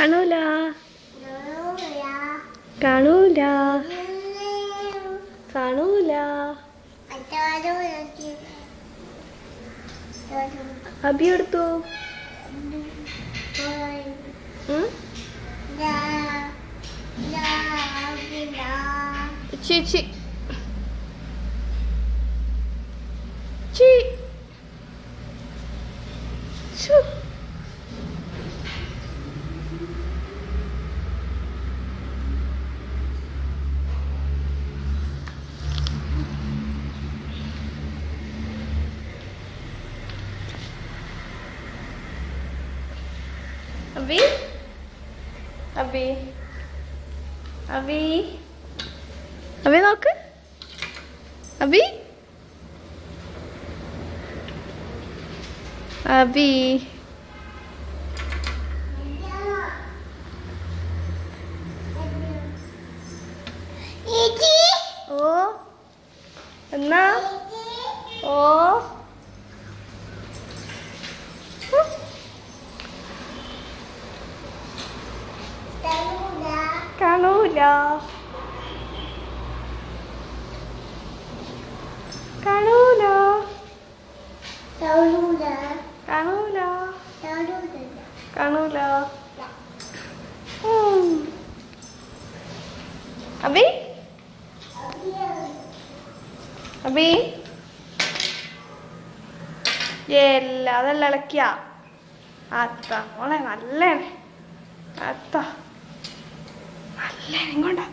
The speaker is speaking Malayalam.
കാണൂല കാണൂല കാണൂല. അബി എടുത്തു. ചേച്ചി Abi, Abi, Abi, Abi നോക്ക്. Abi, Abi, ഓ എന്നാ ഓ കാണൂല കാണൂല കാണൂല കാണൂല. അബി അബി എല്ലാ അതെല്ലാം ഇളക്കിയ അത്ത മോളെ നല്ല അത്ത നല്ല ഇങ്ങോട്ടാ.